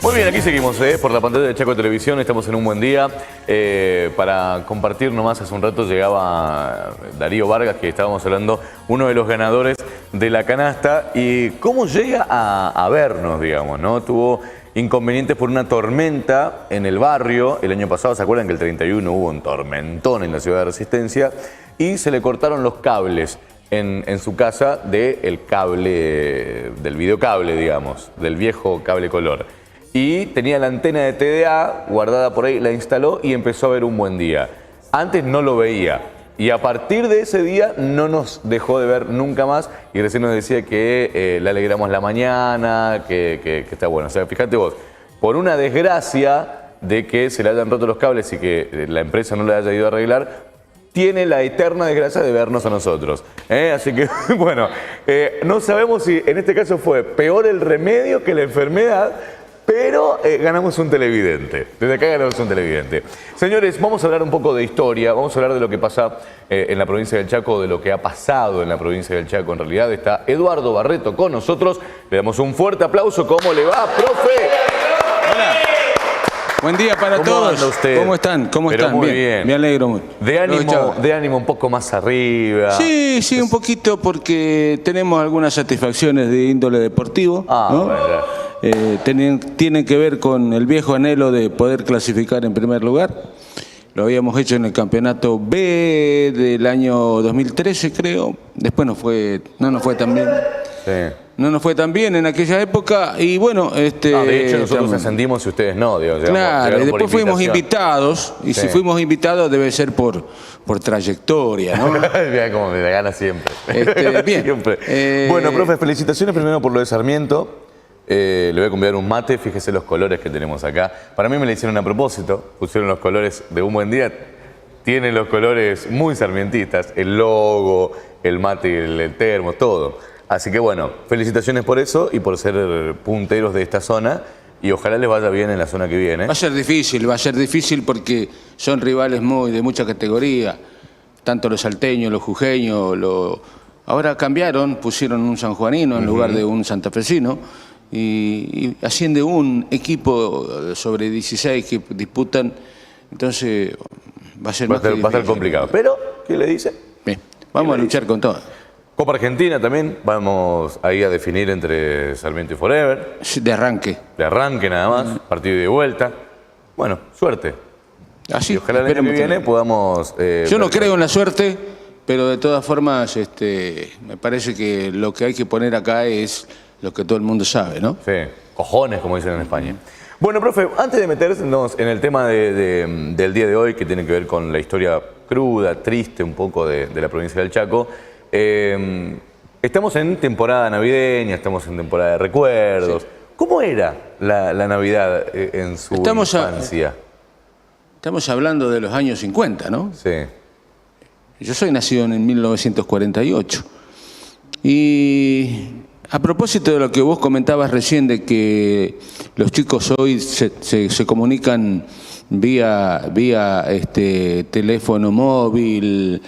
Muy bien, aquí seguimos por la pantalla de Chaco Televisión, estamos en un buen día. Para compartir nomás, hace un rato llegaba Darío Vargas, que estábamos hablando, uno de los ganadores de la canasta, y cómo llega a vernos, digamos, ¿no? Tuvo inconvenientes por una tormenta en el barrio el año pasado. ¿Se acuerdan que el 31 hubo un tormentón en la ciudad de Resistencia? Y se le cortaron los cables en su casa del cable, del videocable, digamos, del viejo cable color. Y tenía la antena de TDA guardada por ahí, la instaló y empezó a ver un buen día. Antes no lo veía. Y a partir de ese día no nos dejó de ver nunca más. Y recién nos decía que le alegramos la mañana, que está bueno. O sea, fíjate vos, por una desgracia de que se le hayan roto los cables y que la empresa no le haya ido a arreglar, tiene la eterna desgracia de vernos a nosotros. Así que, bueno, no sabemos si en este caso fue peor el remedio que la enfermedad, pero ganamos un televidente. Desde acá ganamos un televidente. Señores, vamos a hablar un poco de historia, vamos a hablar de lo que pasa en la provincia del Chaco, de lo que ha pasado en la provincia del Chaco. En realidad está Eduardo Barreto con nosotros. Le damos un fuerte aplauso. ¿Cómo le va, profe? Hola. Buen día para todos. Anda usted? ¿Cómo están? ¿Cómo Pero están? muy bien. Me alegro mucho. De ánimo un poco más arriba. Sí, un poquito, porque tenemos algunas satisfacciones de índole deportivo, ¿no? Bueno. Tienen que ver con el viejo anhelo de poder clasificar en primer lugar. Lo habíamos hecho en el campeonato B del año 2013, creo. Después no nos fue tan bien. Sí. No nos fue tan bien en aquella época y bueno... de hecho nosotros ascendimos y ustedes no. Digamos, claro, y después fuimos invitados, y sí. Si fuimos invitados debe ser por trayectoria, ¿no? Mira cómo me da gana siempre. Bien. Siempre. Bueno, profe, felicitaciones primero por lo de Sarmiento. Le voy a convidar un mate, fíjese los colores que tenemos acá. Para mí me lo hicieron a propósito, pusieron los colores de un buen día. Tienen los colores muy sarmientistas, el logo, el mate, el termo, todo. Así que bueno, felicitaciones por eso y por ser punteros de esta zona, y ojalá les vaya bien en la zona que viene. Va a ser difícil porque son rivales de mucha categoría, tanto los salteños, los jujeños, ahora cambiaron, pusieron un sanjuanino en lugar de un santafesino, y asciende un equipo sobre 16 que disputan, entonces va a ser va a ser complicado. Pero, ¿qué le dice? Bien, vamos a luchar con todo. Copa Argentina también, vamos ahí a definir entre Sarmiento y Forever. De arranque. De arranque nada más, partido de vuelta. Bueno, suerte. Así, y ojalá el año que viene podamos... Yo no creo en la suerte, pero de todas formas me parece que lo que hay que poner acá es lo que todo el mundo sabe, ¿no? Sí, cojones, como dicen en España. Bueno, profe, antes de meternos en el tema del día de hoy, que tiene que ver con la historia cruda, triste un poco de la provincia del Chaco, estamos en temporada navideña, estamos en temporada de recuerdos. Sí. ¿Cómo era la Navidad en su infancia? Estamos hablando de los años 50, ¿no? Sí. Yo soy nacido en 1948. Y a propósito de lo que vos comentabas recién, de que los chicos hoy se comunican vía teléfono móvil,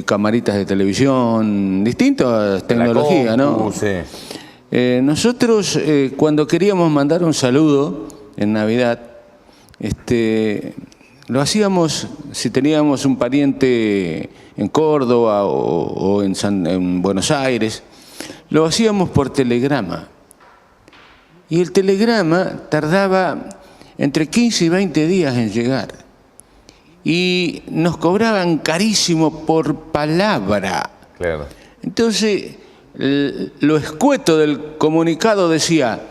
camaritas de televisión, distintas tecnologías, ¿no? Sí. Nosotros cuando queríamos mandar un saludo en Navidad, lo hacíamos si teníamos un pariente en Córdoba o en Buenos Aires, lo hacíamos por telegrama. Y el telegrama tardaba entre 15 y 20 días en llegar. Y nos cobraban carísimo por palabra. Claro. Entonces, lo escueto del comunicado decía: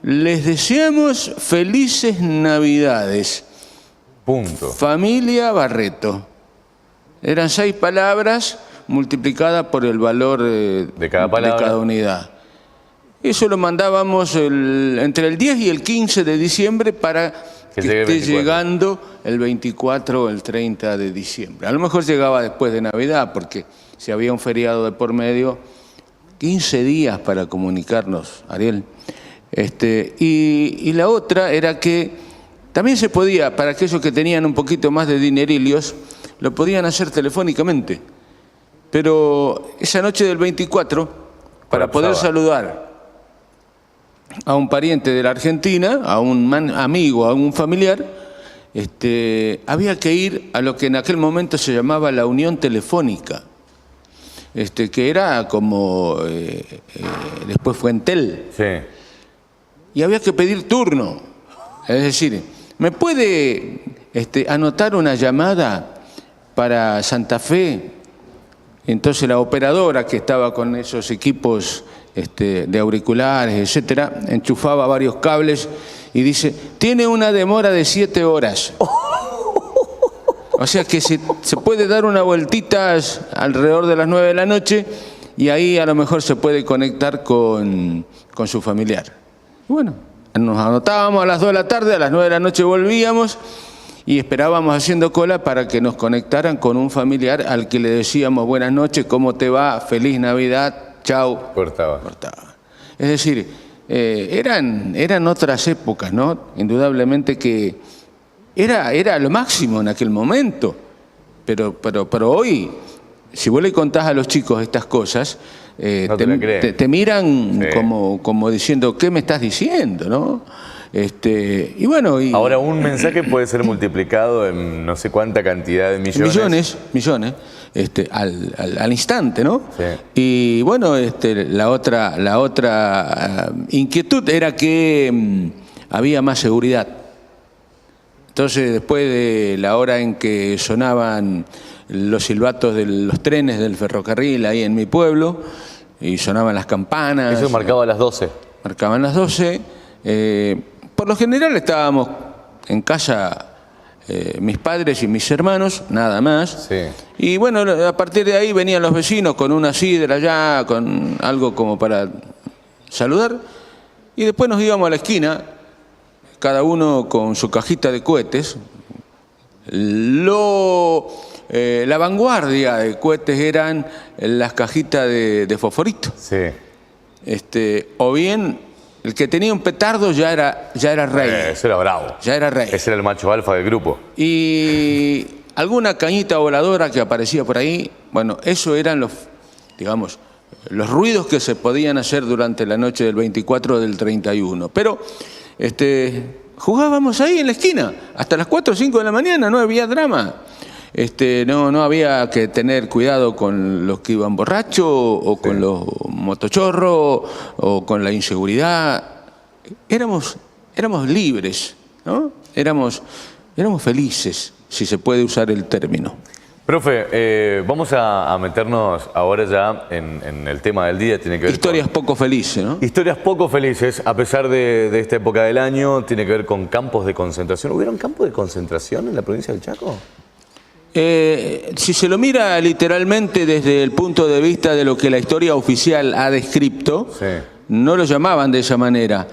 les deseamos felices Navidades. Punto. Familia Barreto. Eran 6 palabras multiplicadas por el valor de cada unidad. Eso lo mandábamos entre el 10 y el 15 de diciembre para que esté llegando el 24 o el 30 de diciembre. A lo mejor llegaba después de Navidad, porque si había un feriado de por medio, 15 días para comunicarnos, Ariel. Y la otra era que también se podía, para aquellos que tenían un poquito más de dinerillos, lo podían hacer telefónicamente. Pero esa noche del 24, para poder saludar a un pariente de la Argentina, a un amigo, a un familiar, había que ir a lo que en aquel momento se llamaba la Unión Telefónica, que era como, después fue Entel. Sí. Y había que pedir turno. Es decir, ¿me puede anotar una llamada para Santa Fe? Entonces la operadora, que estaba con esos equipos de auriculares, etcétera, enchufaba varios cables y dice, tiene una demora de 7 horas. O sea que se puede dar una vueltita alrededor de las 9 de la noche y ahí a lo mejor se puede conectar con su familiar. Bueno, nos anotábamos a las 2 de la tarde, a las 9 de la noche volvíamos y esperábamos haciendo cola para que nos conectaran con un familiar al que le decíamos buenas noches, ¿cómo te va? Feliz Navidad, chau. Cortaba. Es decir, eran otras épocas, ¿no? Indudablemente que era lo máximo en aquel momento, pero hoy, si vos le contás a los chicos estas cosas, no te miran sí. como diciendo, ¿qué me estás diciendo, no? Y bueno... Ahora un mensaje puede ser multiplicado en no sé cuánta cantidad de millones. Millones, al instante, ¿no? Sí. Y bueno, la otra inquietud era que había más seguridad. Entonces, después de la hora en que sonaban los silbatos de los trenes del ferrocarril ahí en mi pueblo, y sonaban las campanas... Eso marcaba las 12. Marcaban las 12. Por lo general estábamos en casa mis padres y mis hermanos, nada más. Sí. Y bueno, a partir de ahí venían los vecinos con una sidra ya, con algo como para saludar. Y después nos íbamos a la esquina, cada uno con su cajita de cohetes. La vanguardia de cohetes eran las cajitas de fosforito. Sí. O bien, el que tenía un petardo ya era rey. Ese era bravo. Ya era rey. Ese era el macho alfa del grupo. Y alguna cañita voladora que aparecía por ahí, bueno, eso eran los ruidos que se podían hacer durante la noche del 24 o del 31. Pero jugábamos ahí en la esquina, hasta las 4 o 5 de la mañana, no había drama. No había que tener cuidado con los que iban borrachos o con los motochorros o con la inseguridad. Éramos libres, ¿no? Éramos felices, si se puede usar el término. Profe, vamos a meternos ahora ya en el tema del día. Tiene que ver historias poco felices, ¿no? Historias poco felices, a pesar de esta época del año, tiene que ver con campos de concentración. ¿Hubieron campos de concentración en la provincia del Chaco? Si se lo mira literalmente desde el punto de vista de lo que la historia oficial ha descrito, sí. No lo llamaban de esa manera,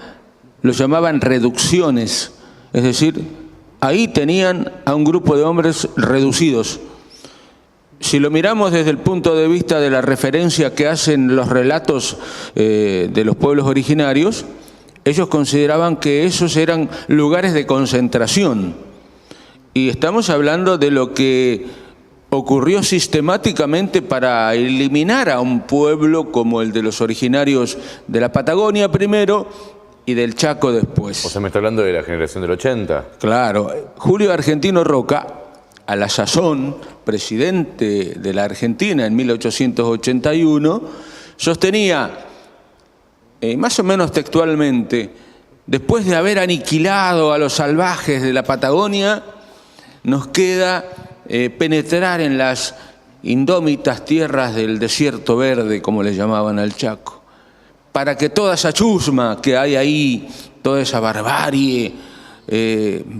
lo llamaban reducciones. Es decir, ahí tenían a un grupo de hombres reducidos. Si lo miramos desde el punto de vista de la referencia que hacen los relatos de los pueblos originarios, ellos consideraban que esos eran lugares de concentración. Y estamos hablando de lo que ocurrió sistemáticamente para eliminar a un pueblo como el de los originarios de la Patagonia primero y del Chaco después. O sea, me está hablando de la generación del 80. Claro. Julio Argentino Roca, a la sazón presidente de la Argentina en 1881, sostenía, más o menos textualmente, después de haber aniquilado a los salvajes de la Patagonia, nos queda penetrar en las indómitas tierras del desierto verde, como le llamaban al Chaco, para que toda esa chusma que hay ahí, toda esa barbarie,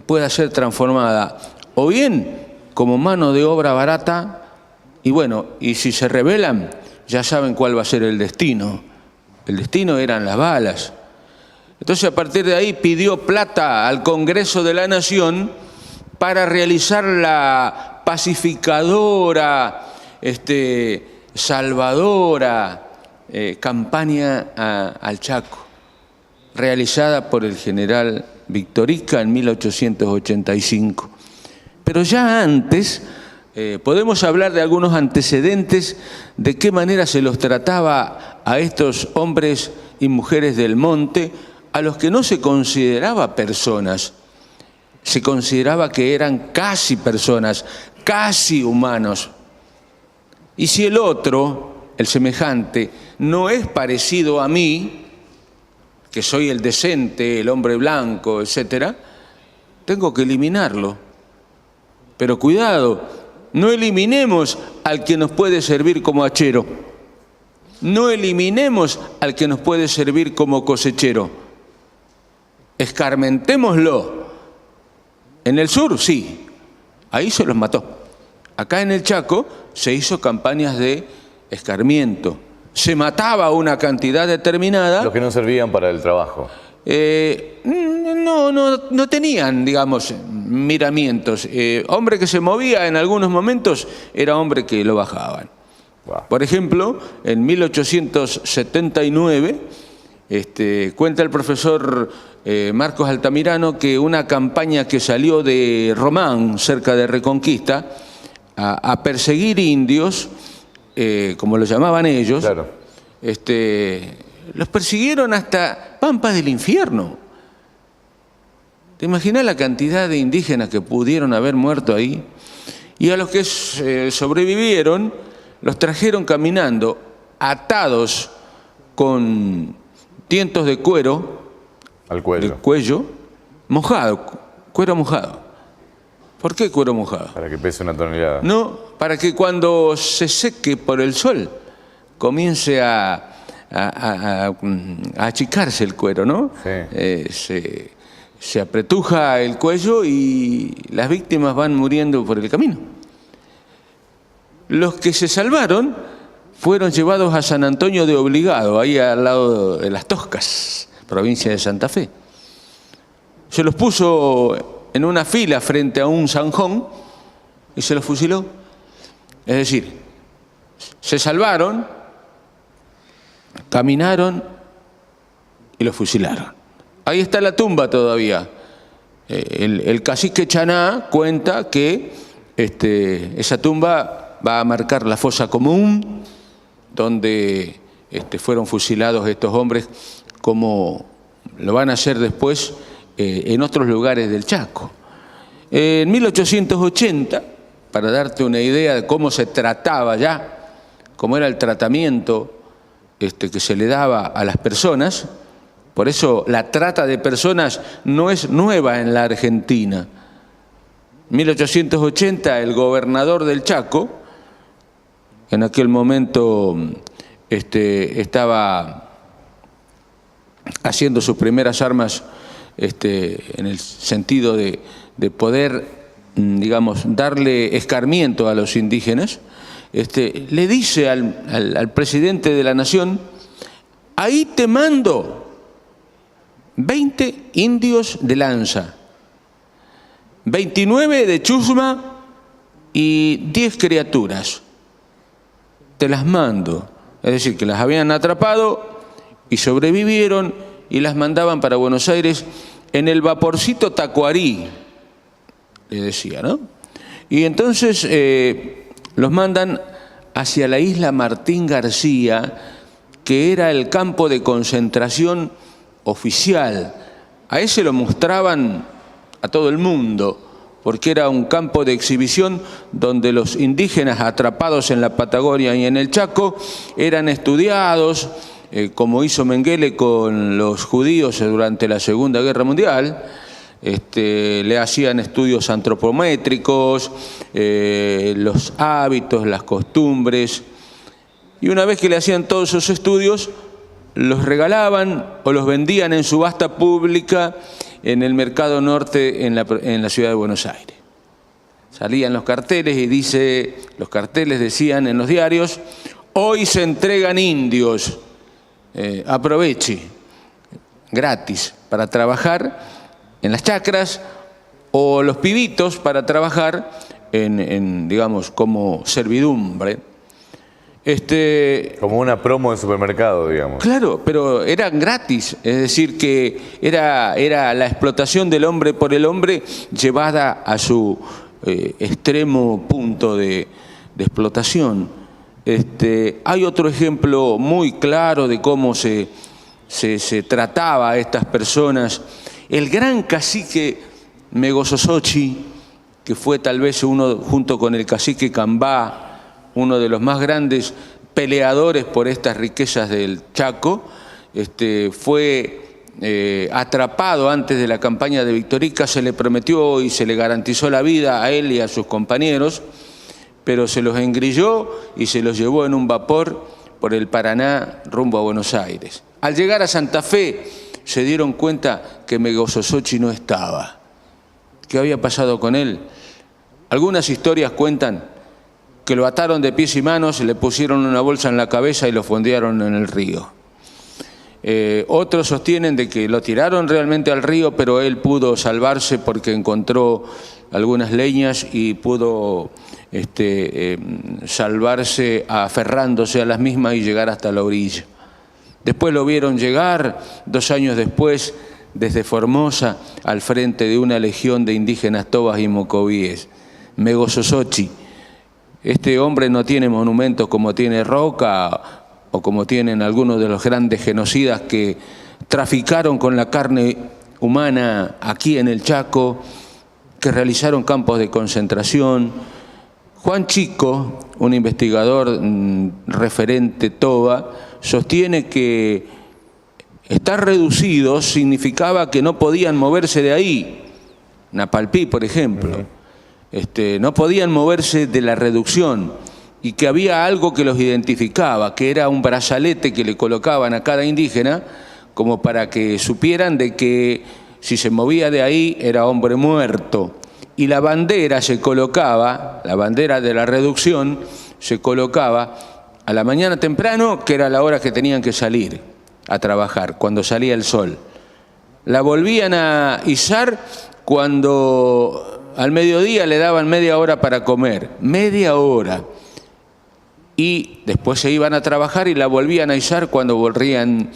pueda ser transformada, o bien como mano de obra barata, y bueno, y si se rebelan, ya saben cuál va a ser el destino. El destino eran las balas. Entonces, a partir de ahí pidió plata al Congreso de la Nación para realizar la pacificadora, salvadora campaña al Chaco, realizada por el general Victorica en 1885. Pero ya antes podemos hablar de algunos antecedentes de qué manera se los trataba a estos hombres y mujeres del monte a los que no se consideraba personas, se consideraba que eran casi personas, casi humanos. Y si el otro, el semejante, no es parecido a mí, que soy el decente, el hombre blanco, etc., tengo que eliminarlo. Pero cuidado, no eliminemos al que nos puede servir como hachero. No eliminemos al que nos puede servir como cosechero. Escarmentémoslo. En el sur, sí, ahí se los mató. Acá en el Chaco se hizo campañas de escarmiento. Se mataba una cantidad determinada. Los que no servían para el trabajo. No tenían, digamos, miramientos. Hombre que se movía en algunos momentos era hombre que lo bajaban. Wow. Por ejemplo, en 1879, cuenta el profesor Marcos Altamirano que una campaña que salió de Román, cerca de Reconquista, a perseguir indios, como lo llamaban ellos, claro. Los persiguieron hasta Pampas del Infierno. ¿Te imaginas la cantidad de indígenas que pudieron haber muerto ahí? Y a los que sobrevivieron, los trajeron caminando, atados con tientos de cuero, al cuello. El cuello, mojado, cuero mojado. ¿Por qué cuero mojado? Para que pese una tonelada. No, para que cuando se seque por el sol comience a achicarse el cuero, ¿no? Sí. Se apretuja el cuello y las víctimas van muriendo por el camino. Los que se salvaron fueron llevados a San Antonio de Obligado, ahí al lado de Las Toscas, provincia de Santa Fe. Se los puso en una fila frente a un zanjón y se los fusiló. Es decir, se salvaron, caminaron y los fusilaron. Ahí está la tumba todavía. El cacique Chaná cuenta que esa tumba va a marcar la fosa común donde fueron fusilados estos hombres, como lo van a hacer después en otros lugares del Chaco. En 1880, para darte una idea de cómo se trataba ya, cómo era el tratamiento que se le daba a las personas, por eso la trata de personas no es nueva en la Argentina. En 1880 el gobernador del Chaco, en aquel momento estaba haciendo sus primeras armas en el sentido de poder, digamos, darle escarmiento a los indígenas, le dice al presidente de la nación: ahí te mando 20 indios de lanza, 29 de chusma y 10 criaturas. Te las mando. Es decir, que las habían atrapado y sobrevivieron y las mandaban para Buenos Aires en el vaporcito Tacuarí, le decía, ¿no? Y entonces los mandan hacia la isla Martín García, que era el campo de concentración oficial. A ese lo mostraban a todo el mundo, porque era un campo de exhibición donde los indígenas atrapados en la Patagonia y en el Chaco eran estudiados, como hizo Mengele con los judíos durante la Segunda Guerra Mundial. Le hacían estudios antropométricos, los hábitos, las costumbres, y una vez que le hacían todos esos estudios, los regalaban o los vendían en subasta pública en el Mercado Norte en la ciudad de Buenos Aires. Salían los carteles y los carteles decían en los diarios: hoy se entregan indios, aproveche, gratis, para trabajar en las chacras, o los pibitos para trabajar digamos, como servidumbre. Como una promo de supermercado, digamos. Claro, pero eran gratis, es decir, que era la explotación del hombre por el hombre llevada a su extremo punto de explotación. Hay otro ejemplo muy claro de cómo se se trataba a estas personas. El gran cacique Megososochi, que fue tal vez uno, junto con el cacique Cambá, uno de los más grandes peleadores por estas riquezas del Chaco, fue atrapado antes de la campaña de Victorica. Se le prometió y se le garantizó la vida a él y a sus compañeros, pero se los engrilló y se los llevó en un vapor por el Paraná rumbo a Buenos Aires. Al llegar a Santa Fe se dieron cuenta que Megososochi no estaba. ¿Qué había pasado con él? Algunas historias cuentan que lo ataron de pies y manos, le pusieron una bolsa en la cabeza y lo fondearon en el río. Otros sostienen de que lo tiraron realmente al río, pero él pudo salvarse porque encontró algunas leñas y pudo salvarse aferrándose a las mismas y llegar hasta la orilla. Después lo vieron llegar, 2 años después, desde Formosa, al frente de una legión de indígenas tobas y mocovíes. Megososochi. Este hombre no tiene monumentos como tiene Roca o como tienen algunos de los grandes genocidas que traficaron con la carne humana aquí en el Chaco, que realizaron campos de concentración. Juan Chico, un investigador referente toba, sostiene que estar reducidos significaba que no podían moverse de ahí. Napalpí, por ejemplo. No podían moverse de la reducción y que había algo que los identificaba, que era un brazalete que le colocaban a cada indígena como para que supieran de que si se movía de ahí era hombre muerto. Y la bandera se colocaba, la bandera de la reducción se colocaba a la mañana temprano, que era la hora que tenían que salir a trabajar, cuando salía el sol. La volvían a izar cuando al mediodía le daban media hora para comer, media hora. Y después se iban a trabajar y la volvían a izar cuando volvían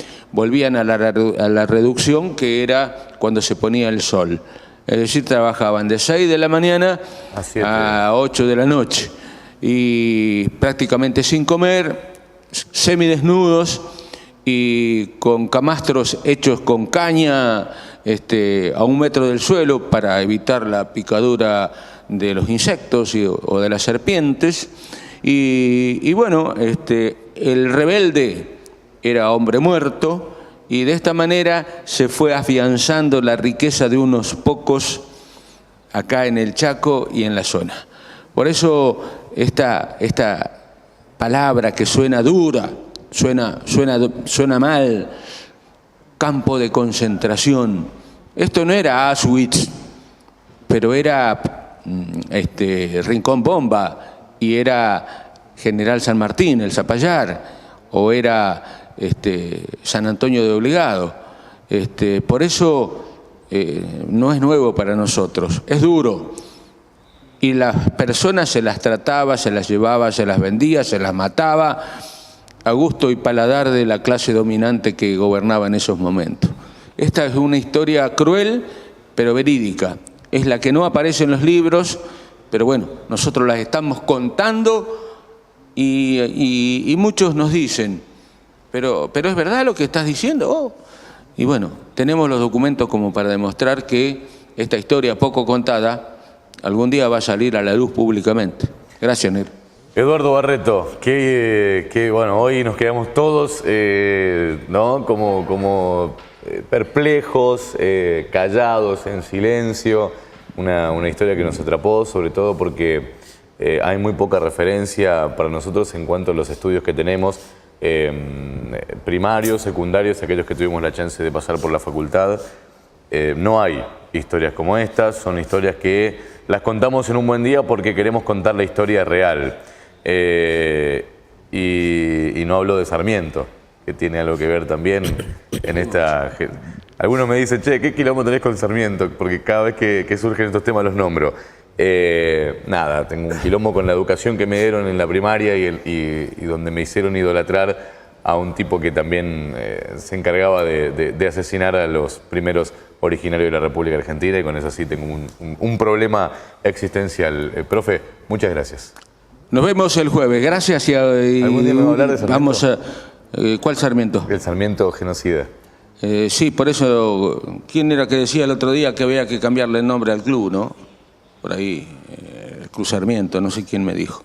a la reducción, que era cuando se ponía el sol. Es decir, trabajaban de 6 de la mañana a 8 de la noche. Y prácticamente sin comer, semidesnudos y con camastros hechos con caña a 1 metro del suelo para evitar la picadura de los insectos o de las serpientes. Y bueno, el rebelde era hombre muerto, y de esta manera se fue afianzando la riqueza de unos pocos acá en el Chaco y en la zona. Por eso esta palabra que suena dura, suena mal, campo de concentración. Esto no era Auschwitz, pero era Rincón Bomba, y era General San Martín, el Zapallar, o era San Antonio de Obligado. Por eso no es nuevo para nosotros, es duro. Y las personas se las trataba, se las llevaba, se las vendía, se las mataba, a gusto y paladar de la clase dominante que gobernaba en esos momentos. Esta es una historia cruel, pero verídica. Es la que no aparece en los libros, pero bueno, nosotros las estamos contando y muchos nos dicen, pero ¿es verdad lo que estás diciendo? Oh. Y bueno, tenemos los documentos como para demostrar que esta historia poco contada algún día va a salir a la luz públicamente. Gracias, Nero. Eduardo Barreto, que bueno, hoy nos quedamos todos ¿no? como perplejos, callados, en silencio. Una historia que nos atrapó, sobre todo porque hay muy poca referencia para nosotros en cuanto a los estudios que tenemos, primarios, secundarios, aquellos que tuvimos la chance de pasar por la facultad. No hay historias como estas, son historias que las contamos en un buen día porque queremos contar la historia real. Y no hablo de Sarmiento, que tiene algo que ver también en esta... Algunos me dicen, che, ¿qué quilombo tenés con Sarmiento? Porque cada vez que surgen estos temas los nombro. Nada, tengo un quilombo con la educación que me dieron en la primaria y donde me hicieron idolatrar a un tipo que también se encargaba de asesinar a los primeros originarios de la República Argentina, y con eso sí tengo un problema existencial. Profe, muchas gracias. Nos vemos el jueves. Gracias. ¿Algún día me va a hablar de Sarmiento? Vamos a... ¿Cuál Sarmiento? El Sarmiento genocida. Sí, por eso, ¿quién era que decía el otro día que había que cambiarle el nombre al club, no? Por ahí, el Club Sarmiento, no sé quién me dijo.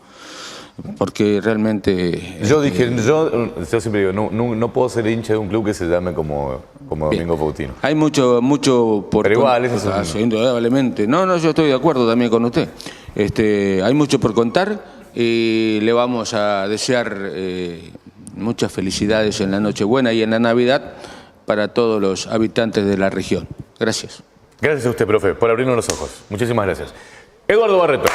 Porque realmente... Yo dije, yo siempre digo, no puedo ser hincha de un club que se llame como Domingo Faustino. Hay mucho por... Pero igual, eso es indudablemente. No, yo estoy de acuerdo también con usted. Hay mucho por contar y le vamos a desear muchas felicidades en la Nochebuena y en la Navidad para todos los habitantes de la región. Gracias. Gracias a usted, profe, por abrirnos los ojos. Muchísimas gracias. Eduardo Barreto.